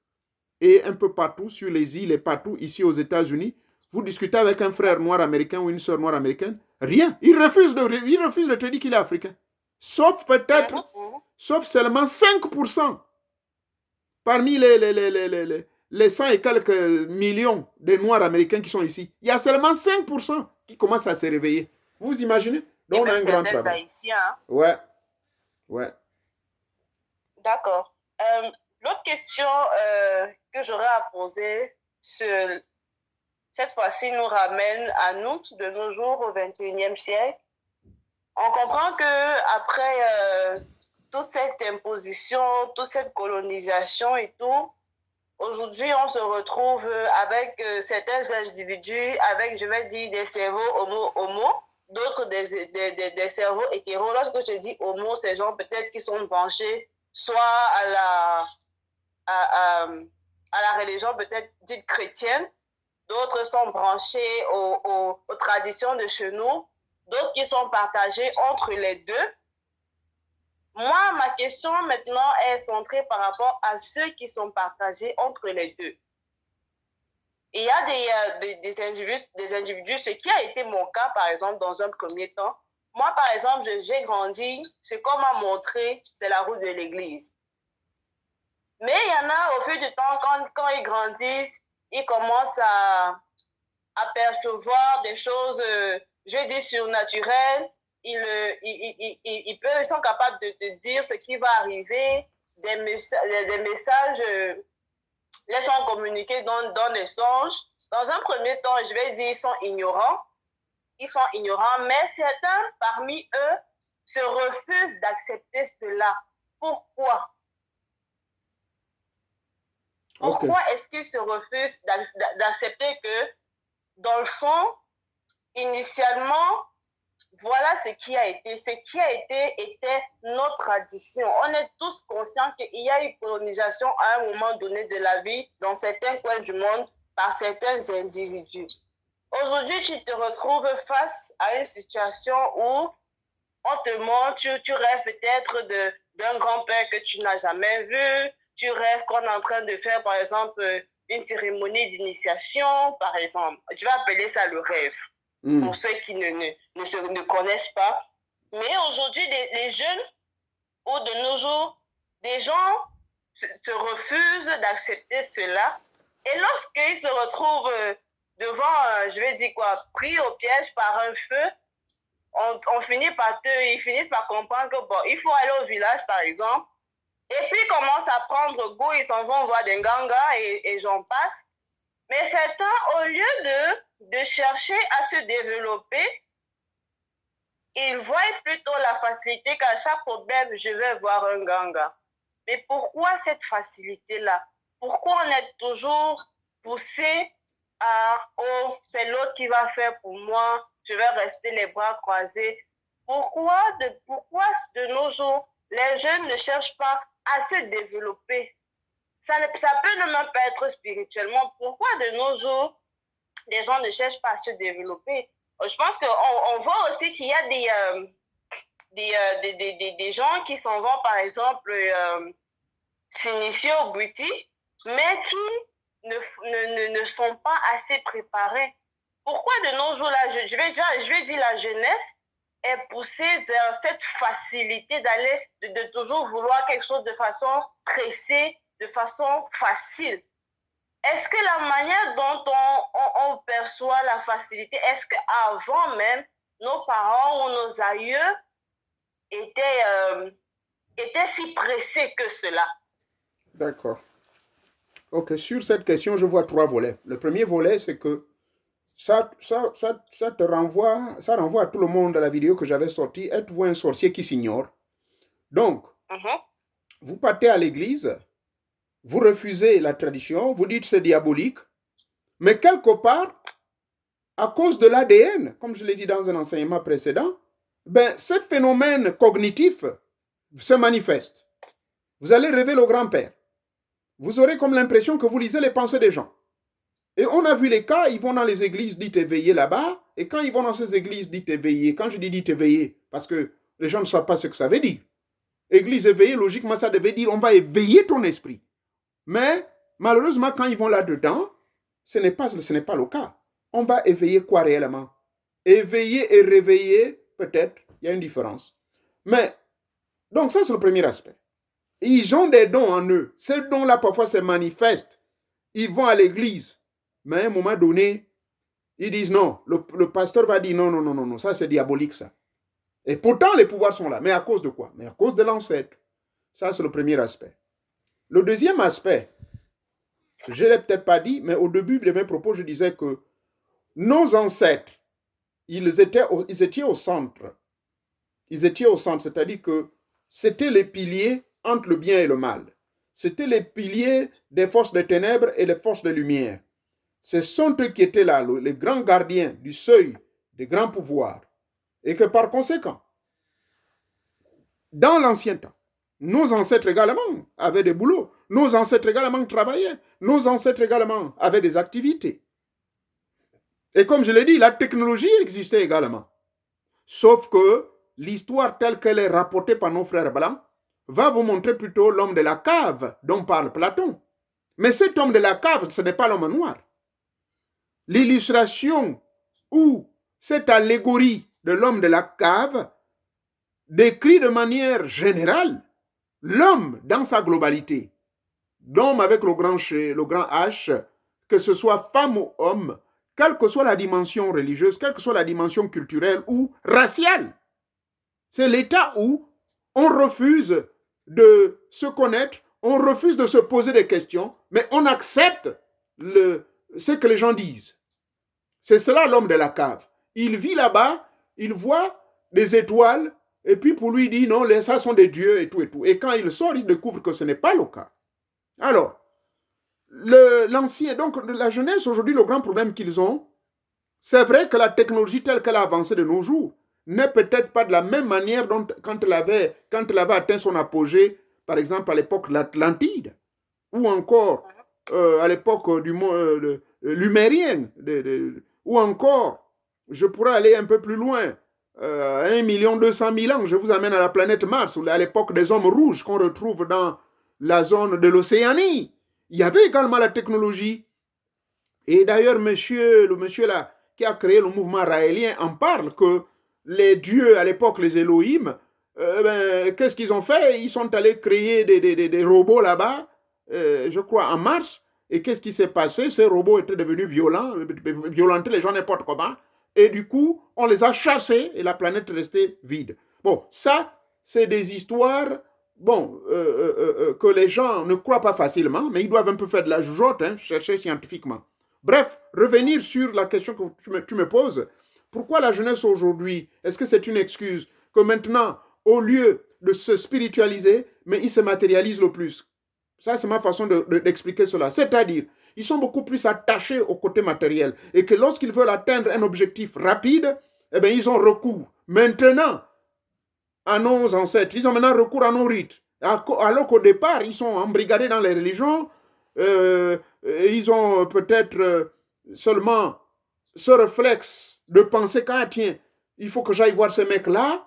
et un peu partout sur les îles et partout ici aux États-Unis. Vous discutez avec un frère noir américain ou une sœur noire américaine, rien. Il refuse de te dire qu'il est africain. Sauf peut-être, sauf seulement 5% parmi les 100 et quelques millions de noirs américains qui sont ici. Il y a seulement 5% qui commencent à se réveiller. Vous imaginez? Donc, on a un grand travail. Haïtiens. Ouais. Ouais. D'accord. L'autre question que j'aurais à poser, cette fois-ci, nous ramène à nous, de nos jours, au XXIe siècle. On comprend qu'après toute cette imposition, toute cette colonisation et tout, aujourd'hui, on se retrouve avec certains individus, avec, je vais dire, des cerveaux homo, d'autres des cerveaux hétéros. Lorsque je dis homo, c'est gens peut-être qui sont branchés soit à la religion peut-être dite chrétienne, d'autres sont branchés aux traditions de chez nous, d'autres qui sont partagés entre les deux. Moi, ma question maintenant est centrée par rapport à ceux qui sont partagés entre les deux. Il y a des individus, ce qui a été mon cas, par exemple, dans un premier temps. Moi, par exemple, j'ai grandi, ce qu'on m'a montré, c'est la route de l'église. Mais il y en a, au fil du temps, quand ils grandissent, ils commencent à percevoir des choses, je dis surnaturelles. Ils sont capables de dire ce qui va arriver, des messages les sont communiqués dans les songes. Dans un premier temps, je vais dire, ils sont ignorants. Ils sont ignorants, mais certains parmi eux se refusent d'accepter cela. Pourquoi? Pourquoi est-ce qu'ils se refusent d'accepter que, dans le fond, initialement, voilà ce qui a été. Ce qui a été était notre tradition. On est tous conscients qu'il y a eu colonisation à un moment donné de la vie dans certains coins du monde par certains individus. Aujourd'hui, tu te retrouves face à une situation où on te montre, tu rêves peut-être d'un grand-père que tu n'as jamais vu, tu rêves qu'on est en train de faire, par exemple, une cérémonie d'initiation, par exemple. Je vais appeler ça le rêve, pour ceux qui ne connaissent pas. Mais aujourd'hui, les jeunes, ou de nos jours, des gens se refusent d'accepter cela. Et lorsqu'ils se retrouvent devant, je vais dire quoi, pris au piège par un feu, ils finissent par comprendre que bon, il faut aller au village, par exemple. Et puis, ils commencent à prendre goût, ils s'en vont voir des gangas et j'en passe. Mais certains, au lieu de chercher à se développer, ils voient plutôt la facilité qu'à chaque problème, je vais voir un ganga. Mais pourquoi cette facilité-là? Pourquoi on est toujours poussé à « oh, c'est l'autre qui va faire pour moi, je vais rester les bras croisés ». Pourquoi de nos jours, les jeunes ne cherchent pas à se développer? Ça peut ne même pas être spirituellement. Pourquoi de nos jours, les gens ne cherchent pas à se développer? Je pense qu'on voit aussi qu'il y a des gens qui s'en vont, par exemple, s'initier au bouti, mais qui ne sont pas assez préparés. Pourquoi de nos jours, là, je vais dire la jeunesse est poussée vers cette facilité d'aller, de toujours vouloir quelque chose de façon pressée, de façon facile. Est-ce que la manière dont on perçoit la facilité, est-ce qu'avant même, nos parents ou nos aïeux étaient si pressés que cela? D'accord. Ok, sur cette question, je vois trois volets. Le premier volet, c'est que ça renvoie à tout le monde à la vidéo que j'avais sortie. Êtes-vous un sorcier qui s'ignore? Donc, vous partez à l'église, vous refusez la tradition, vous dites c'est diabolique, mais quelque part, à cause de l'ADN, comme je l'ai dit dans un enseignement précédent, ben, ce phénomène cognitif se manifeste. Vous allez rêver au grand-père. Vous aurez comme l'impression que vous lisez les pensées des gens. Et on a vu les cas, ils vont dans les églises dites éveillées là-bas, et quand ils vont dans ces églises dites éveillées, quand je dis dites éveillées, parce que les gens ne savent pas ce que ça veut dire. Église éveillée, logiquement, ça devait dire on va éveiller ton esprit. Mais malheureusement, quand ils vont là-dedans, ce n'est pas le cas. On va éveiller quoi réellement? Éveiller et réveiller, peut-être, il y a une différence. Mais, donc ça c'est le premier aspect. Ils ont des dons en eux. Ces dons-là, parfois, se manifestent. Ils vont à l'église. Mais à un moment donné, ils disent non. Le pasteur va dire non, non, non, non, non, ça c'est diabolique, ça. Et pourtant, les pouvoirs sont là. Mais à cause de quoi? Mais à cause de l'ancêtre. Ça, c'est le premier aspect. Le deuxième aspect, je ne l'ai peut-être pas dit, mais au début de mes propos, je disais que nos ancêtres, ils étaient au centre. Ils étaient au centre, c'est-à-dire que c'était les piliers entre le bien et le mal. C'était les piliers des forces des ténèbres et les forces de lumière. Ce sont eux qui étaient là, les grands gardiens du seuil des grands pouvoirs. Et que par conséquent, dans l'ancien temps, nos ancêtres également avaient des boulots, nos ancêtres également travaillaient, nos ancêtres également avaient des activités. Et comme je l'ai dit, la technologie existait également. Sauf que l'histoire telle qu'elle est rapportée par nos frères blancs va vous montrer plutôt l'homme de la cave dont parle Platon. Mais cet homme de la cave, ce n'est pas l'homme noir. L'illustration ou cette allégorie de l'homme de la cave décrit de manière générale l'homme dans sa globalité. L'homme avec le grand H, que ce soit femme ou homme, quelle que soit la dimension religieuse, quelle que soit la dimension culturelle ou raciale. C'est l'état où on refuse de se connaître, on refuse de se poser des questions, mais on accepte ce que les gens disent. C'est cela l'homme de la cave. Il vit là-bas, il voit des étoiles, et puis pour lui, il dit non, ça sont des dieux et tout et tout. Et quand il sort, il découvre que ce n'est pas le cas. Alors, donc la jeunesse aujourd'hui, le grand problème qu'ils ont, c'est vrai que la technologie telle qu'elle a avancé de nos jours n'est peut-être pas de la même manière dont, quand elle avait atteint son apogée, par exemple à l'époque de l'Atlantide, ou encore à l'époque du monde lumérien, ou encore, je pourrais aller un peu plus loin, 1 200 000 ans, je vous amène à la planète Mars, à l'époque des hommes rouges qu'on retrouve dans la zone de l'Océanie. Il y avait également la technologie. Et d'ailleurs, le monsieur là, qui a créé le mouvement raélien en parle, que les dieux à l'époque, les Elohim, qu'est-ce qu'ils ont fait? Ils sont allés créer des robots là-bas, je crois en Mars. Et qu'est-ce qui s'est passé? Ces robots étaient devenus violents, violentaient les gens n'importe comment. Et du coup, on les a chassés et la planète est restée vide. Bon, ça, c'est des histoires que les gens ne croient pas facilement, mais ils doivent un peu faire de la jugeote, chercher scientifiquement. Bref, revenir sur la question que tu me poses. Pourquoi la jeunesse aujourd'hui, est-ce que c'est une excuse que maintenant, au lieu de se spiritualiser, mais ils se matérialisent le plus? Ça, c'est ma façon d'expliquer cela. C'est-à-dire, ils sont beaucoup plus attachés au côté matériel et que lorsqu'ils veulent atteindre un objectif rapide, eh bien, ils ont recours maintenant à nos ancêtres. Ils ont maintenant recours à nos rites. Alors qu'au départ, ils sont embrigadés dans les religions. Ils ont peut-être seulement ce réflexe de penser qu'ah tiens, il faut que j'aille voir ce mec-là,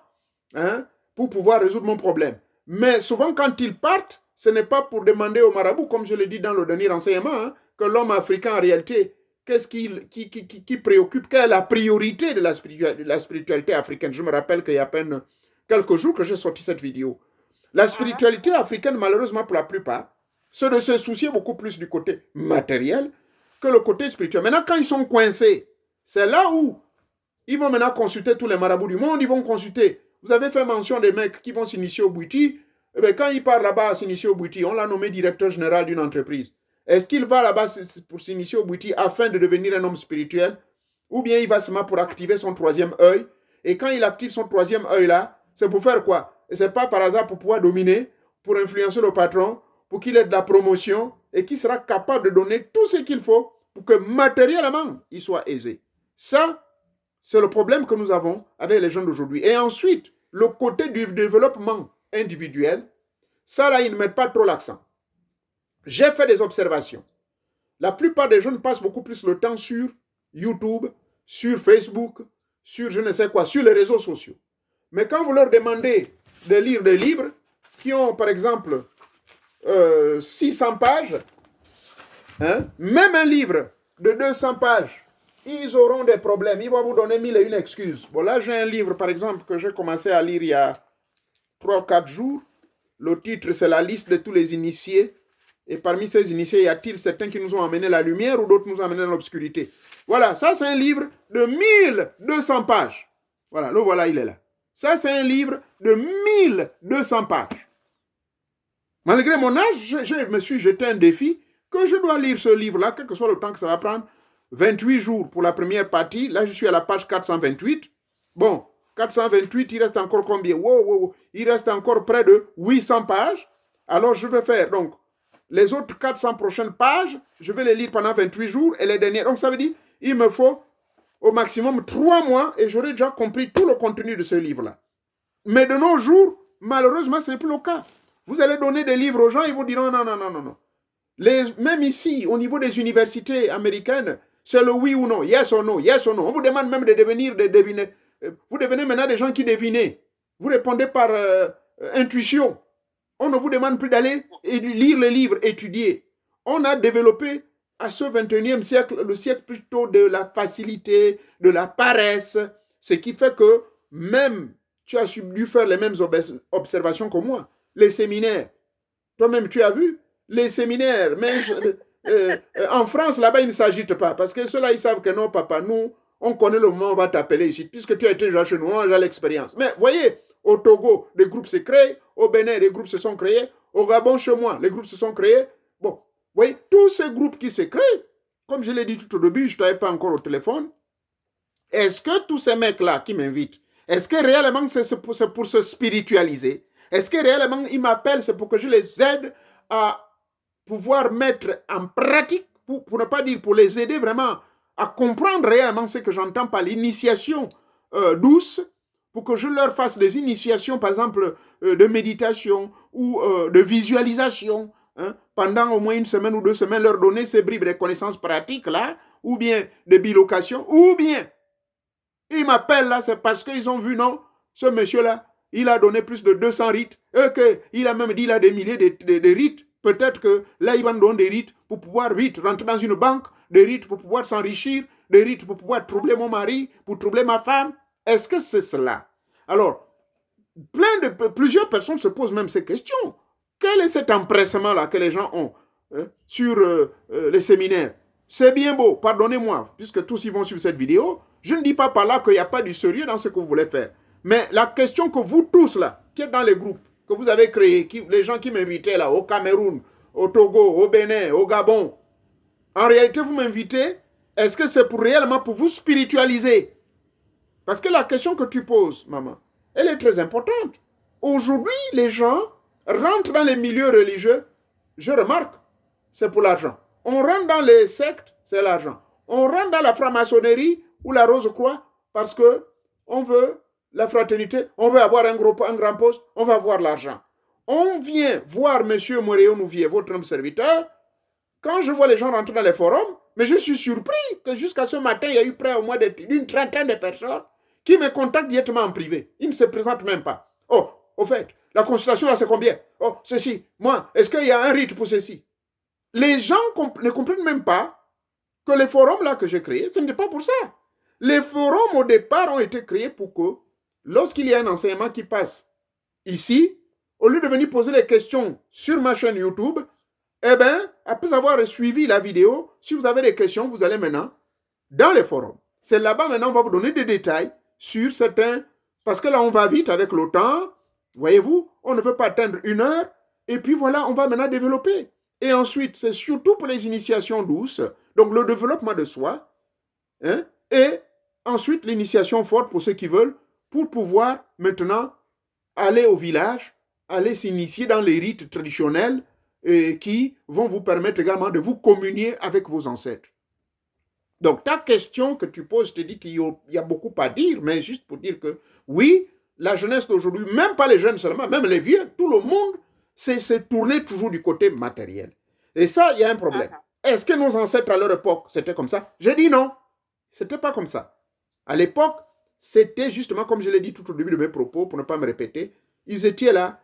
hein, pour pouvoir résoudre mon problème. Mais souvent, quand ils partent, ce n'est pas pour demander au marabout, comme je l'ai dit dans le dernier renseignement, hein, que l'homme africain, en réalité, qu'est-ce qui préoccupe, quelle est la priorité de la spiritualité africaine. Je me rappelle qu'il y a à peine quelques jours que j'ai sorti cette vidéo. La spiritualité africaine, malheureusement pour la plupart, c'est de se soucier beaucoup plus du côté matériel que le côté spirituel. Maintenant, quand ils sont coincés, c'est là où ils vont maintenant consulter tous les marabouts du monde, ils vont consulter. Vous avez fait mention des mecs qui vont s'initier au Bouiti. Eh bien, quand il part là-bas à s'initier au Bouiti, on l'a nommé directeur général d'une entreprise. Est-ce qu'il va là-bas pour s'initier au Bouiti afin de devenir un homme spirituel? Ou bien il va seulement pour activer son troisième œil? Et quand il active son troisième œil là, c'est pour faire quoi? Et c'est pas par hasard pour pouvoir dominer, pour influencer le patron, pour qu'il ait de la promotion et qu'il sera capable de donner tout ce qu'il faut pour que matériellement, il soit aisé. Ça, c'est le problème que nous avons avec les jeunes d'aujourd'hui. Et ensuite, le côté du développement individuel, ça là, ils ne mettent pas trop l'accent. J'ai fait des observations. La plupart des jeunes passent beaucoup plus le temps sur YouTube, sur Facebook, sur je ne sais quoi, sur les réseaux sociaux. Mais quand vous leur demandez de lire des livres qui ont, par exemple, 600 pages, hein, même un livre de 200 pages, ils auront des problèmes. Ils vont vous donner 1001 excuses. Bon, là, j'ai un livre, par exemple, que j'ai commencé à lire il y a 3 ou 4 jours. Le titre, c'est la liste de tous les initiés. Et parmi ces initiés, y a-t-il certains qui nous ont amené la lumière ou d'autres nous ont amené dans l'obscurité? Voilà, ça, c'est un livre de 1200 pages. Voilà, le voilà, il est là. Ça, c'est un livre de 1200 pages. Malgré mon âge, je me suis jeté un défi que je dois lire ce livre-là, quel que soit le temps que ça va prendre. 28 jours pour la première partie. Là, je suis à la page 428. Bon, 428, il reste encore combien? Wow. Il reste encore près de 800 pages. Alors, je vais faire, donc, les autres 400 prochaines pages, je vais les lire pendant 28 jours et les dernières. Donc, ça veut dire, il me faut au maximum 3 mois et j'aurai déjà compris tout le contenu de ce livre-là. Mais de nos jours, malheureusement, ce n'est plus le cas. Vous allez donner des livres aux gens, ils vous diront non. Même ici, au niveau des universités américaines, c'est le oui ou non, yes or no, yes or no. On vous demande même de devenir des devineurs. Vous devenez maintenant des gens qui devinent. Vous répondez par intuition. On ne vous demande plus d'aller lire les livres, étudier. On a développé à ce 21e siècle, le siècle plutôt de la facilité, de la paresse, ce qui fait que même tu as dû faire les mêmes observations que moi. Les séminaires, toi-même tu as vu, les séminaires, mais en France, là-bas, ils ne s'agitent pas, parce que ceux-là, ils savent que non, papa, nous, on connaît le moment où on va t'appeler ici, puisque tu as été déjà chez nous, on a l'expérience. Mais voyez, au Togo, des groupes se créent, au Bénin, des groupes se sont créés, au Gabon, chez moi, les groupes se sont créés. Bon, vous voyez, tous ces groupes qui se créent, comme je l'ai dit tout au début, je ne t'avais pas encore au téléphone, est-ce que tous ces mecs-là qui m'invitent, est-ce que réellement c'est pour se spiritualiser? Est-ce que réellement ils m'appellent, c'est pour que je les aide à pouvoir mettre en pratique, pour ne pas dire pour les aider vraiment à comprendre réellement ce que j'entends par l'initiation douce, pour que je leur fasse des initiations, par exemple, de méditation ou de visualisation, hein, pendant au moins 1 semaine ou 2 semaines, leur donner ces bribes de connaissances pratiques là, ou bien de bilocation, ou bien ils m'appellent là, c'est parce qu'ils ont vu, non, ce monsieur-là, il a donné plus de 200 rites, et qu'il a même dit, il a des milliers de rites. Peut-être que là, il va nous donner des rites pour pouvoir vite rentrer dans une banque, des rites pour pouvoir s'enrichir, des rites pour pouvoir troubler mon mari, pour troubler ma femme. Est-ce que c'est cela? Alors, plusieurs personnes se posent même ces questions. Quel est cet empressement-là que les gens ont sur les séminaires? C'est bien beau, pardonnez-moi, puisque tous ils vont suivre cette vidéo. Je ne dis pas par là qu'il n'y a pas du sérieux dans ce que vous voulez faire. Mais la question que vous tous là, qui êtes dans les groupes, que vous avez créés, les gens qui m'invitaient là, au Cameroun, au Togo, au Bénin, au Gabon, en réalité vous m'invitez, est-ce que c'est réellement pour vous spiritualiser? Parce que la question que tu poses, maman, elle est très importante. Aujourd'hui, les gens rentrent dans les milieux religieux, je remarque, c'est pour l'argent. On rentre dans les sectes, c'est l'argent. On rentre dans la franc-maçonnerie ou la Rose-Croix parce qu'on veut la fraternité, on veut avoir un grand poste, on va avoir l'argent. On vient voir M. Moréo Nouvier, votre homme serviteur. Quand je vois les gens rentrer dans les forums, mais je suis surpris que jusqu'à ce matin, il y a eu près au moins d'une trentaine de personnes qui me contactent directement en privé. Ils ne se présentent même pas. Oh, au fait, la consultation là, c'est combien? Oh, ceci. Moi, est-ce qu'il y a un rite pour ceci? Les gens ne comprennent même pas que les forums là que j'ai créés, ce n'était pas pour ça. Les forums au départ ont été créés pour que, lorsqu'il y a un enseignement qui passe ici, au lieu de venir poser les questions sur ma chaîne YouTube, eh bien, après avoir suivi la vidéo, si vous avez des questions, vous allez maintenant dans les forums. C'est là-bas maintenant, on va vous donner des détails sur certains, parce que là, on va vite avec le temps. Voyez-vous, on ne veut pas atteindre 1 heure. Et puis voilà, on va maintenant développer. Et ensuite, c'est surtout pour les initiations douces, donc le développement de soi, hein, et ensuite l'initiation forte pour ceux qui veulent, pour pouvoir maintenant aller au village, aller s'initier dans les rites traditionnels qui vont vous permettre également de vous communier avec vos ancêtres. Donc, ta question que tu poses, je te dis qu'il y a beaucoup à dire, mais juste pour dire que oui, la jeunesse d'aujourd'hui, même pas les jeunes seulement, même les vieux, tout le monde s'est tourné toujours du côté matériel. Et ça, il y a un problème. Est-ce que nos ancêtres à leur époque, c'était comme ça? J'ai dit non, c'était pas comme ça. À l'époque, c'était justement, comme je l'ai dit tout au début de mes propos, pour ne pas me répéter, ils étaient là,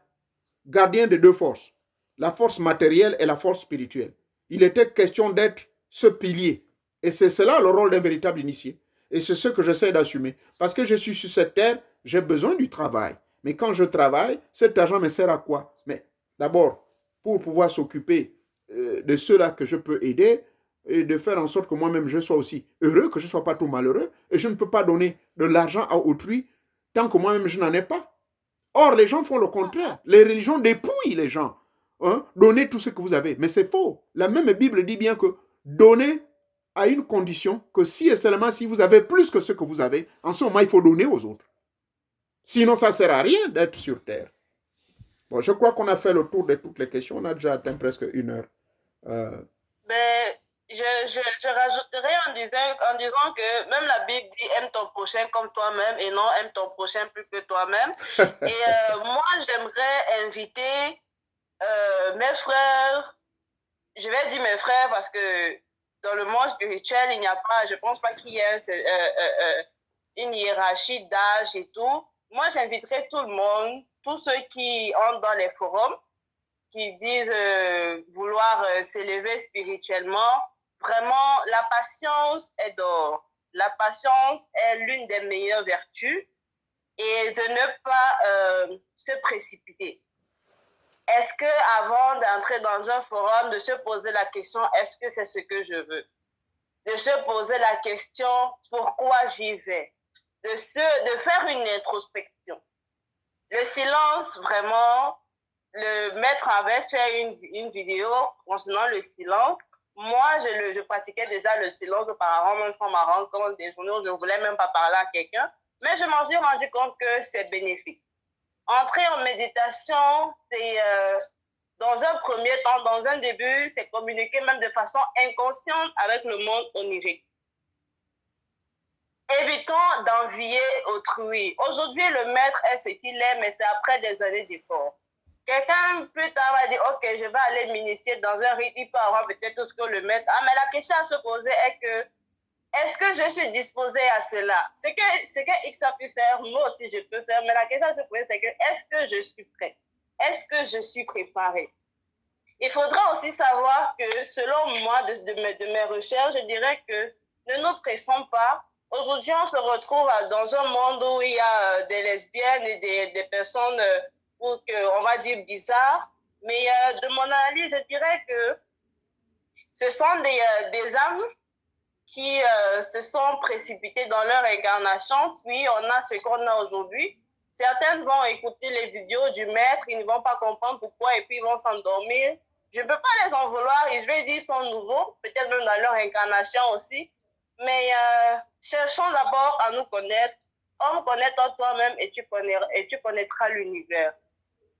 gardiens de deux forces, la force matérielle et la force spirituelle. Il était question d'être ce pilier. Et c'est cela le rôle d'un véritable initié. Et c'est ce que j'essaie d'assumer. Parce que je suis sur cette terre, j'ai besoin du travail. Mais quand je travaille, cet argent me sert à quoi? Mais d'abord, pour pouvoir s'occuper de ceux-là que je peux aider et de faire en sorte que moi-même je sois aussi heureux, que je ne sois pas tout malheureux. Et je ne peux pas donner de l'argent à autrui tant que moi-même je n'en ai pas. Or, les gens font le contraire. Les religions dépouillent les gens. Hein? Donnez tout ce que vous avez. Mais c'est faux. La même Bible dit bien que donnez à une condition que si et seulement si vous avez plus que ce que vous avez, en ce moment, il faut donner aux autres. Sinon, ça ne sert à rien d'être sur Terre. Bon, je crois qu'on a fait le tour de toutes les questions. On a déjà atteint presque 1 heure. Mais je rajouterais en disant que même la Bible dit aime ton prochain comme toi-même et non aime ton prochain plus que toi-même. Et moi, j'aimerais inviter mes frères, je vais dire mes frères parce que dans le monde spirituel, il n'y a pas, je pense pas qu'il y ait une hiérarchie d'âge et tout. Moi, j'inviterais tout le monde, tous ceux qui entrent dans les forums, qui disent vouloir s'élever spirituellement. Vraiment, la patience est d'or. La patience est l'une des meilleures vertus et de ne pas se précipiter. Est-ce que avant d'entrer dans un forum, de se poser la question, est-ce que c'est ce que je veux? De se poser la question, pourquoi j'y vais? De faire une introspection. Le silence, vraiment, le maître avait fait une vidéo concernant le silence. Moi, je pratiquais déjà le silence auparavant, même sans m'en rendre compte des journées où je ne voulais même pas parler à quelqu'un. Mais je m'en suis rendu compte que c'est bénéfique. Entrer en méditation, c'est dans un premier temps, dans un début, c'est communiquer même de façon inconsciente avec le monde onirique. Évitons d'envier autrui. Aujourd'hui, le maître est ce qu'il est, mais c'est après des années d'efforts. Quelqu'un plus tard va dire, ok, je vais aller m'initier dans un rite, il peut avoir peut-être tout ce que le maître a, mais la question à se poser est que, est-ce que je suis disposé à cela? Ce que X a pu faire, moi aussi je peux faire, mais la question à se poser c'est que, est-ce que je suis prêt? Est-ce que je suis préparé? Il faudra aussi savoir que, selon moi, de mes recherches, je dirais que ne nous pressons pas. Aujourd'hui, on se retrouve dans un monde où il y a des lesbiennes et des personnes, on va dire, bizarres. Mais de mon analyse, je dirais que ce sont des âmes qui se sont précipitées dans leur incarnation, puis on a ce qu'on a aujourd'hui. Certaines vont écouter les vidéos du maître, ils ne vont pas comprendre pourquoi, et puis ils vont s'endormir. Je ne peux pas les en vouloir, et je vais dire qu'ils sont nouveaux, peut-être même dans leur incarnation aussi. Mais cherchons d'abord à nous connaître. Homme, connais-toi toi-même et tu connaîtras l'univers.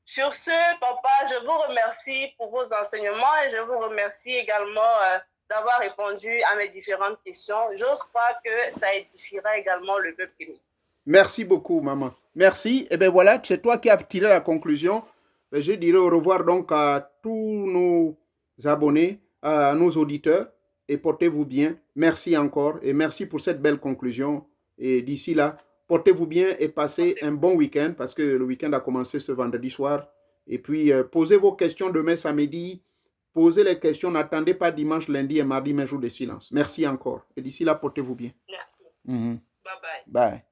Sur ce, papa, je vous remercie pour vos enseignements et je vous remercie également d'avoir répondu à mes différentes questions. J'ose croire que ça édifiera également le peuple béni. Merci beaucoup, maman. Merci. Et bien voilà, c'est toi qui as tiré la conclusion. Je dirais au revoir donc à tous nos abonnés, à nos auditeurs, et portez-vous bien. Merci encore et merci pour cette belle conclusion. Et d'ici là, Portez-vous bien et passez un bon week-end parce que le week-end a commencé ce vendredi soir. Et puis, posez vos questions demain samedi. Posez les questions. N'attendez pas dimanche, lundi et mardi, mes jours de silence. Merci encore. Et d'ici là, portez-vous bien. Merci. Mhm. Bye bye. Bye.